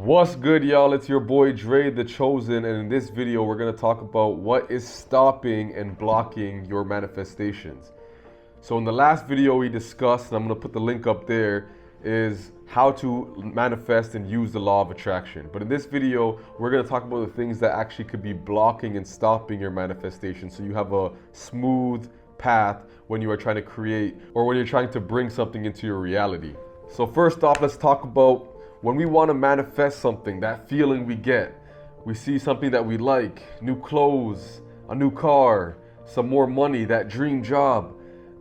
What's good, y'all? It's your boy Dre the Chosen, and in this video we're going to talk about what is stopping and blocking your manifestations. So in the last video we discussed, and I'm going to put the link up there, is how to manifest and use the law of attraction. But in this video we're going to talk about the things that actually could be blocking and stopping your manifestation, so you have a smooth path when you are trying to create or when you're trying to bring something into your reality. So first off, let's talk about when we want to manifest something, that feeling we get. We see something that we like, new clothes, a new car, some more money, that dream job,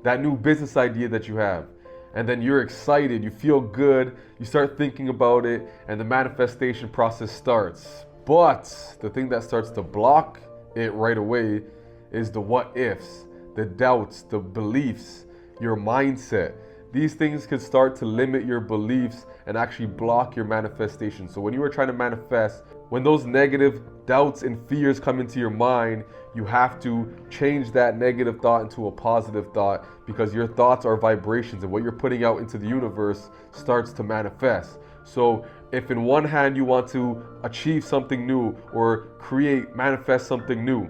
that new business idea that you have. And then you're excited, you feel good, you start thinking about it, and the manifestation process starts. But the thing that starts to block it right away is the what ifs, the doubts, the beliefs, your mindset. These things can start to limit your beliefs and actually block your manifestation. So when you are trying to manifest, when those negative doubts and fears come into your mind, you have to change that negative thought into a positive thought, because your thoughts are vibrations, and what you're putting out into the universe starts to manifest. So if in one hand you want to achieve something new or manifest something new,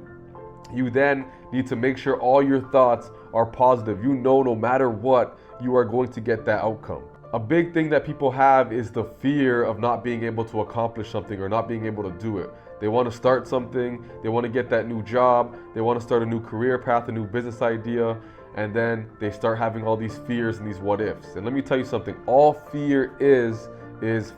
you then need to make sure all your thoughts are positive. You know, no matter what, you are going to get that outcome. A big thing that people have is the fear of not being able to accomplish something or not being able to do it. They want to start something, they want to get that new job, they want to start a new career path, a new business idea, and then they start having all these fears and these what ifs. And let me tell you something, all fear is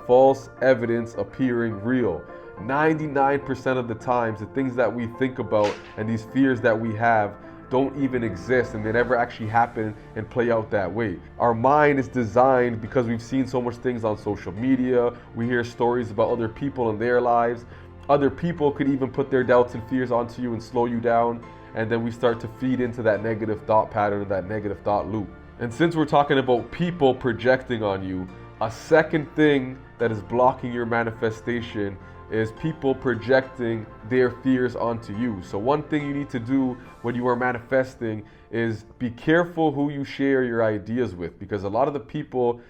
false evidence appearing real. 99% of the times, the things that we think about and these fears that we have don't even exist, and they never actually happen and play out that way. Our mind is designed, because we've seen so much things on social media, we hear stories about other people and their lives. Other people could even put their doubts and fears onto you and slow you down, and then we start to feed into that negative thought pattern, that negative thought loop. And since we're talking about people projecting on you, a second thing that is blocking your manifestation is people projecting their fears onto you. So one thing you need to do when you are manifesting is be careful who you share your ideas with, because a lot of the people,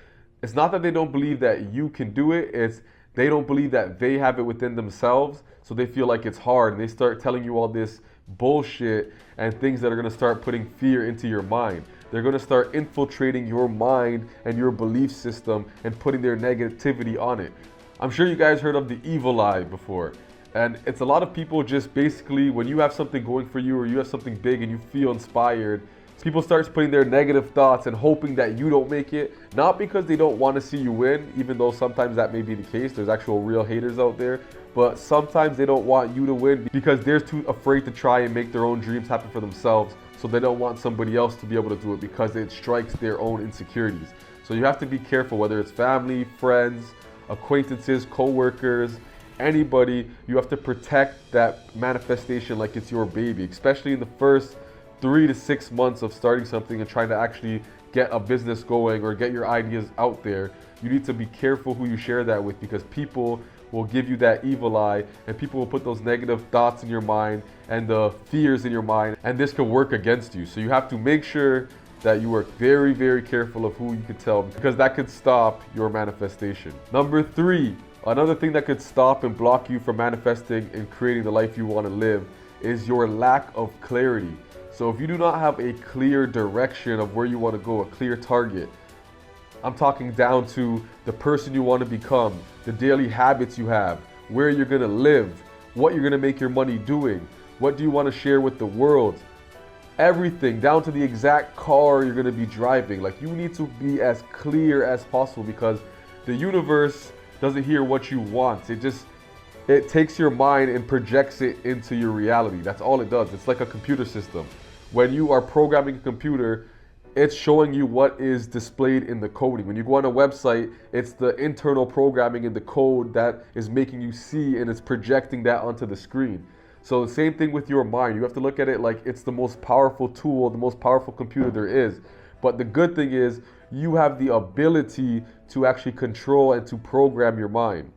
it's not that they don't believe that you can do it, it's they don't believe that they have it within themselves, so they feel like it's hard, and they start telling you all this bullshit and things that are going to start putting fear into your mind. They're going to start infiltrating your mind and your belief system and putting their negativity on it. I'm sure you guys heard of the evil eye before, and it's a lot of people just basically, when you have something going for you or you have something big and you feel inspired, people start putting their negative thoughts and hoping that you don't make it, not because they don't want to see you win, even though sometimes that may be the case, there's actual real haters out there, but sometimes they don't want you to win because they're too afraid to try and make their own dreams happen for themselves, so they don't want somebody else to be able to do it because it strikes their own insecurities. So you have to be careful, whether it's family, friends, acquaintances, co-workers, anybody. You have to protect that manifestation like it's your baby, especially in the first 3 to 6 months of starting something and trying to actually get a business going or get your ideas out there. You need to be careful who you share that with, because people will give you that evil eye, and people will put those negative thoughts in your mind and the fears in your mind, and this can work against you. So you have to make sure that you are very, very careful of who you can tell, because that could stop your manifestation. Number 3, another thing that could stop and block you from manifesting and creating the life you want to live is your lack of clarity. So if you do not have a clear direction of where you want to go, a clear target, I'm talking down to the person you want to become, the daily habits you have, where you're going to live, what you're going to make your money doing, what do you want to share with the world, everything down to the exact car you're going to be driving. Like, you need to be as clear as possible, because the universe doesn't hear what you want. It takes your mind and projects it into your reality. That's all it does. It's like a computer system. When you are programming a computer, it's showing you what is displayed in the coding. When you go on a website, it's the internal programming in the code that is making you see, and it's projecting that onto the screen. So the same thing with your mind. You have to look at it like it's the most powerful tool, the most powerful computer there is. But the good thing is you have the ability to actually control and to program your mind.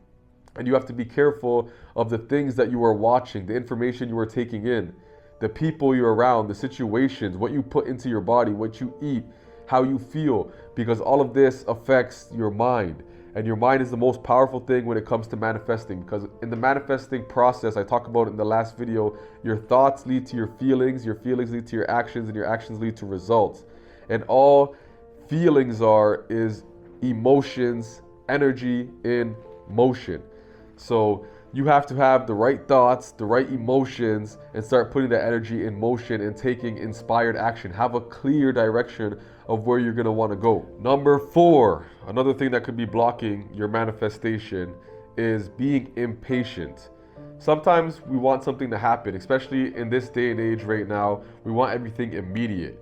And you have to be careful of the things that you are watching, the information you are taking in, the people you're around, the situations, what you put into your body, what you eat, how you feel, because all of this affects your mind. And your mind is the most powerful thing when it comes to manifesting, because in the manifesting process, I talked about it in the last video, your thoughts lead to your feelings lead to your actions, and your actions lead to results. And all feelings is emotions, energy in motion. So you have to have the right thoughts, the right emotions, and start putting that energy in motion and taking inspired action. Have a clear direction of where you're going to want to go. Number 4, another thing that could be blocking your manifestation is being impatient. Sometimes we want something to happen, especially in this day and age right now. We want everything immediate.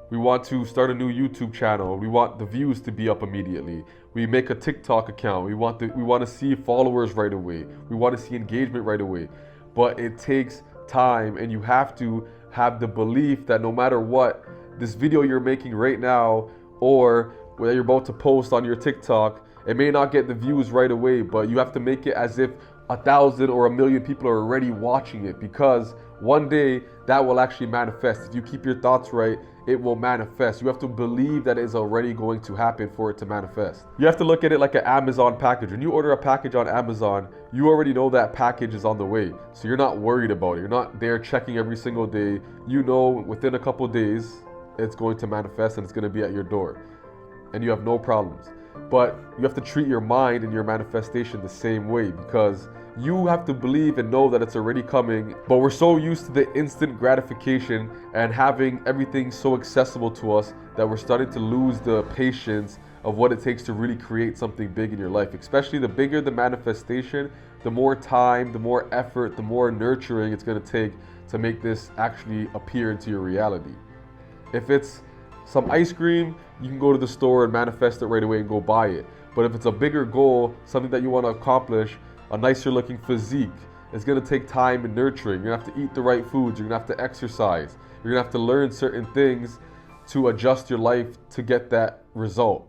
We want to start a new YouTube channel. We want the views to be up immediately. We make a TikTok account. We want to see followers right away. We want to see engagement right away. But it takes time, and you have to have the belief that no matter what, this video you're making right now, or whether you're about to post on your TikTok, it may not get the views right away, but you have to make it as if 1,000 or 1,000,000 people are already watching it, because one day that will actually manifest. If you keep your thoughts right, it will manifest. You have to believe that it is already going to happen for it to manifest. You have to look at it like an Amazon package. When you order a package on Amazon, you already know that package is on the way. So you're not worried about it. You're not there checking every single day. You know within a couple days, it's going to manifest and it's going to be at your door. And you have no problems. But you have to treat your mind and your manifestation the same way, because you have to believe and know that it's already coming. But we're so used to the instant gratification and having everything so accessible to us that we're starting to lose the patience of what it takes to really create something big in your life. Especially the bigger the manifestation, the more time, the more effort, the more nurturing it's going to take to make this actually appear into your reality. If it's some ice cream, you can go to the store and manifest it right away and go buy it. But if it's a bigger goal, something that you want to accomplish, a nicer looking physique, it's going to take time and nurturing. You're going to have to eat the right foods. You're going to have to exercise. You're going to have to learn certain things to adjust your life to get that result.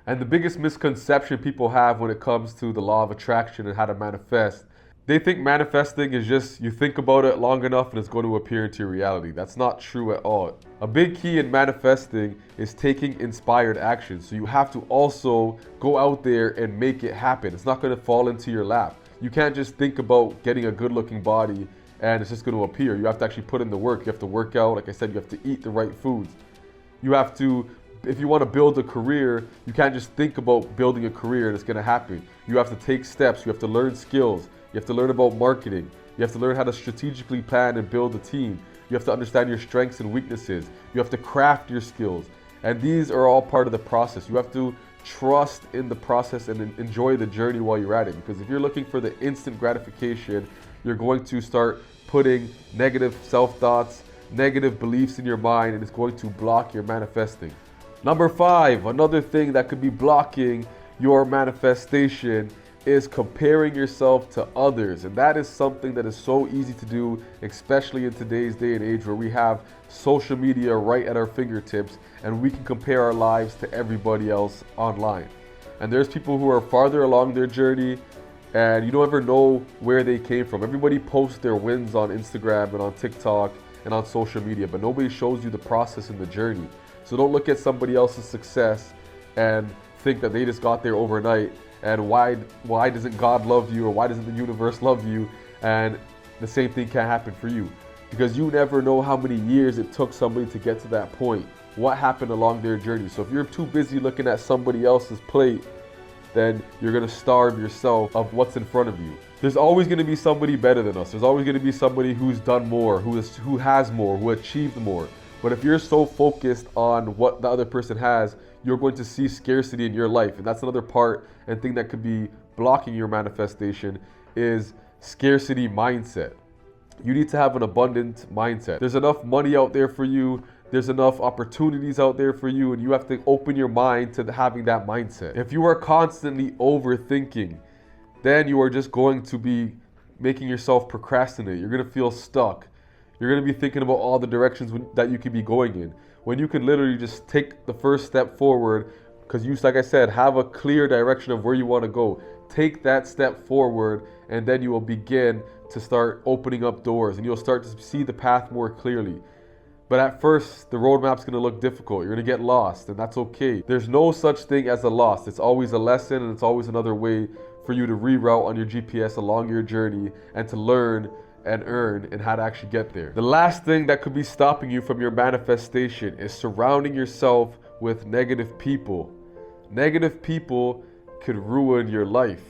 And the biggest misconception people have when it comes to the law of attraction and how to manifest, they think manifesting is just you think about it long enough and it's going to appear into your reality. That's not true at all. A big key in manifesting is taking inspired action. So you have to also go out there and make it happen. It's not going to fall into your lap. You can't just think about getting a good looking body and it's just going to appear. You have to actually put in the work. You have to work out. Like I said, you have to eat the right foods. You have to, if you want to build a career, you can't just think about building a career and it's going to happen. You have to take steps. You have to learn skills. You have to learn about marketing. You have to learn how to strategically plan and build a team. You have to understand your strengths and weaknesses. You have to craft your skills. And these are all part of the process. You have to trust in the process and enjoy the journey while you're at it. Because if you're looking for the instant gratification, you're going to start putting negative self-thoughts, negative beliefs in your mind, and it's going to block your manifesting. Number 5, another thing that could be blocking your manifestation is comparing yourself to others. And that is something that is so easy to do, especially in today's day and age where we have social media right at our fingertips and we can compare our lives to everybody else online. And there's people who are farther along their journey and you don't ever know where they came from. Everybody posts their wins on Instagram and on TikTok and on social media, but nobody shows you the process and the journey. So don't look at somebody else's success and think that they just got there overnight. And why doesn't God love you, or why doesn't the universe love you? And the same thing can't happen for you, because you never know how many years it took somebody to get to that point. What happened along their journey? So if you're too busy looking at somebody else's plate, then you're gonna starve yourself of what's in front of you. There's always gonna be somebody better than us. There's always gonna be somebody who's done more, who has more, who achieved more. But if you're so focused on what the other person has, you're going to see scarcity in your life. And that's another part and thing that could be blocking your manifestation is scarcity mindset. You need to have an abundant mindset. There's enough money out there for you. There's enough opportunities out there for you, and you have to open your mind to having that mindset. If you are constantly overthinking, then you are just going to be making yourself procrastinate. You're going to feel stuck. You're going to be thinking about all the directions that you could be going in, when you can literally just take the first step forward, because you, like I said, have a clear direction of where you want to go. Take that step forward, and then you will begin to start opening up doors, and you'll start to see the path more clearly. But at first, the roadmap's gonna look difficult. You're gonna get lost, and that's okay. There's no such thing as a loss. It's always a lesson, and it's always another way for you to reroute on your GPS along your journey and to learn and earn and how to actually get there. The last thing that could be stopping you from your manifestation is surrounding yourself with negative people. Negative people could ruin your life.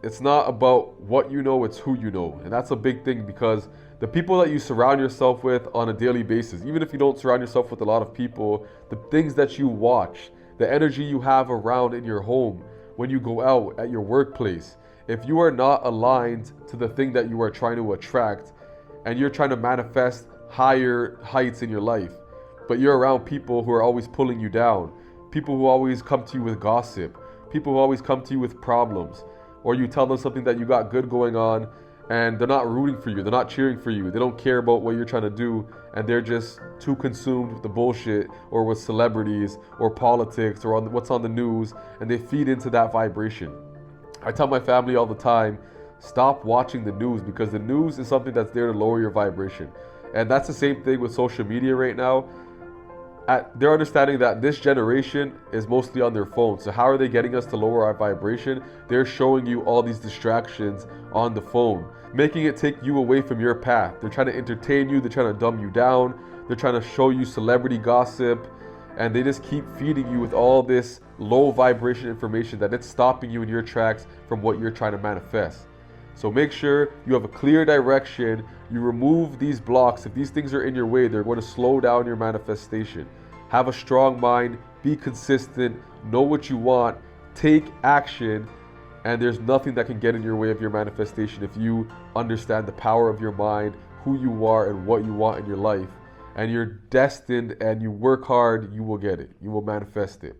It's not about what you know, it's who you know. And that's a big thing, because the people that you surround yourself with on a daily basis, even if you don't surround yourself with a lot of people, the things that you watch, the energy you have around in your home, when you go out at your workplace, if you are not aligned to the thing that you are trying to attract and you're trying to manifest higher heights in your life, but you're around people who are always pulling you down, people who always come to you with gossip, people who always come to you with problems, or you tell them something that you got good going on and they're not rooting for you, they're not cheering for you, they don't care about what you're trying to do, and they're just too consumed with the bullshit or with celebrities or politics or on what's on the news, and they feed into that vibration. I tell my family all the time, stop watching the news, because the news is something that's there to lower your vibration. And that's the same thing with social media right now. They're understanding that this generation is mostly on their phones. So how are they getting us to lower our vibration? They're showing you all these distractions on the phone, making it take you away from your path. They're trying to entertain you, they're trying to dumb you down, they're trying to show you celebrity gossip, and they just keep feeding you with all this low vibration information that it's stopping you in your tracks from what you're trying to manifest. So make sure you have a clear direction, you remove these blocks. If these things are in your way, they're going to slow down your manifestation. Have a strong mind, be consistent, know what you want, take action, and there's nothing that can get in your way of your manifestation if you understand the power of your mind, who you are and what you want in your life. And you're destined, and you work hard, you will get it. You will manifest it.